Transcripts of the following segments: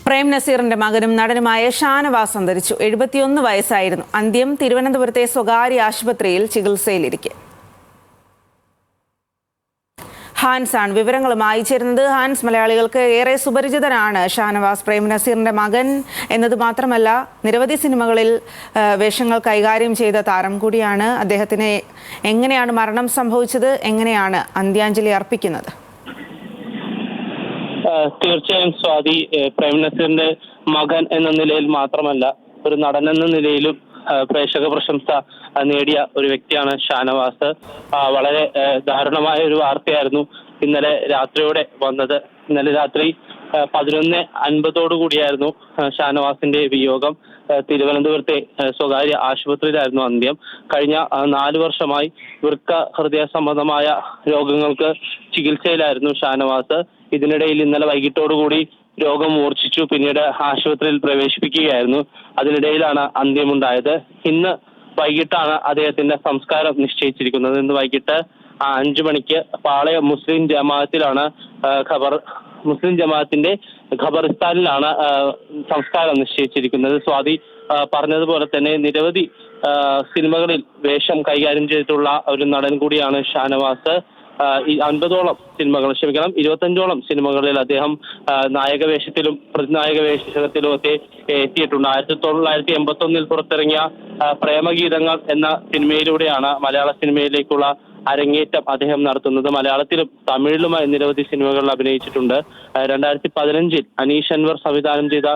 പ്രേം നസീറിന്റെ മകനും നടനുമായ ഷാനവാസ് അന്തരിച്ചു. 71 വയസ്സായിരുന്നു. അന്ത്യം തിരുവനന്തപുരത്തെ സ്വകാര്യ ആശുപത്രിയിൽ ചികിത്സയിലിരിക്കെ. ഹാൻസ് ആണ് വിവരങ്ങളുമായി ചേരുന്നത്. ഹാൻസ്, മലയാളികൾക്ക് ഏറെ സുപരിചിതനാണ് ഷാനവാസ്. പ്രേം നസീറിന്റെ മകൻ എന്നത് മാത്രമല്ല, നിരവധി സിനിമകളിൽ വേഷങ്ങൾ കൈകാര്യം ചെയ്ത താരം കൂടിയാണ്. അദ്ദേഹത്തിന് എങ്ങനെയാണ് മരണം സംഭവിച്ചത്? എങ്ങനെയാണ് അന്ത്യാഞ്ജലി അർപ്പിക്കുന്നത്? തീർച്ചയായും സ്വാതി, പ്രേം നസീറിന്റെ മകൻ എന്ന നിലയിൽ മാത്രമല്ല, ഒരു നടൻ എന്ന നിലയിലും പ്രേക്ഷക പ്രശംസ നേടിയ ഒരു വ്യക്തിയാണ് ഷാനവാസ്. വളരെ ദാരുണമായ ഒരു വാർത്തയായിരുന്നു ഇന്നലെ രാത്രിയോടെ വന്നത്. ഇന്നലെ രാത്രി 11:50 കൂടിയായിരുന്നു ഷാനവാസിന്റെ വിയോഗം. തിരുവനന്തപുരത്തെ സ്വകാര്യ ആശുപത്രിയിലായിരുന്നു അന്ത്യം. കഴിഞ്ഞ 4 വർഷമായി വൃക്ക ഹൃദയ സംബന്ധമായ രോഗങ്ങൾക്ക് ചികിത്സയിലായിരുന്നു ഷാനവാസ്. ഇതിനിടയിൽ ഇന്നലെ വൈകിട്ടോടുകൂടി രോഗം മൂർച്ഛിച്ചു. പിന്നീട് ആശുപത്രിയിൽ പ്രവേശിപ്പിക്കുകയായിരുന്നു. അതിനിടയിലാണ് അന്ത്യമുണ്ടായത്. ഇന്ന് വൈകിട്ടാണ് അദ്ദേഹത്തിന്റെ സംസ്കാരം നിശ്ചയിച്ചിരിക്കുന്നത്. ഇന്ന് വൈകിട്ട് 5 മണിക്ക് പാളയം മുസ്ലിം ജമാഅത്തിലാണ് മുസ്ലിം ജമാഅത്തിന്റെ ഖബറിസ്ഥാനിലാണ് സംസ്കാരം നിശ്ചയിച്ചിരിക്കുന്നത്. സ്വാതി പറഞ്ഞതുപോലെ തന്നെ നിരവധി സിനിമകളിൽ വേഷം കൈകാര്യം ചെയ്തിട്ടുള്ള ഒരു നടൻ കൂടിയാണ് ഷാനവാസ്. 50ഓളം സിനിമകൾ, 25ഓളം സിനിമകളിൽ അദ്ദേഹം നായക വേഷത്തിലും പ്രതിനായക വേഷത്തിലും ഒക്കെ എത്തിയിട്ടുണ്ട്. 1981 പുറത്തിറങ്ങിയ പ്രേമഗീതങ്ങൾ എന്ന സിനിമയിലൂടെയാണ് മലയാള സിനിമയിലേക്കുള്ള അരങ്ങേറ്റം അദ്ദേഹം നടത്തുന്നത്. മലയാളത്തിലും തമിഴിലുമായി നിരവധി സിനിമകളിൽ അഭിനയിച്ചിട്ടുണ്ട്. 2015 അനീഷ് അൻവർ സംവിധാനം ചെയ്ത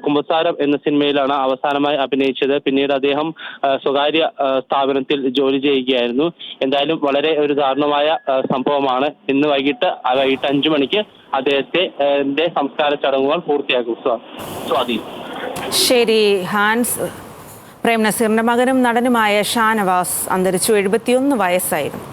കുമ്പസാരം എന്ന സിനിമയിലാണ് അവസാനമായി അഭിനയിച്ചത്. പിന്നീട് അദ്ദേഹം സ്വകാര്യ സ്ഥാപനത്തിൽ ജോലി ചെയ്യുകയായിരുന്നു. എന്തായാലും വളരെ ഒരു ദാരുണമായ സംഭവമാണ്. ഇന്ന് വൈകിട്ട് 5 മണിക്ക് അദ്ദേഹത്തിന്റെ സംസ്കാര ചടങ്ങുകൾ പൂർത്തിയാക്കും. സ്വാതി. ശരി ഹാൻസ്. പ്രേം നസീറിന്റെ മകനും നടനുമായ ഷാനവാസ് അന്തരിച്ചു. 71 വയസ്സായിരുന്നു.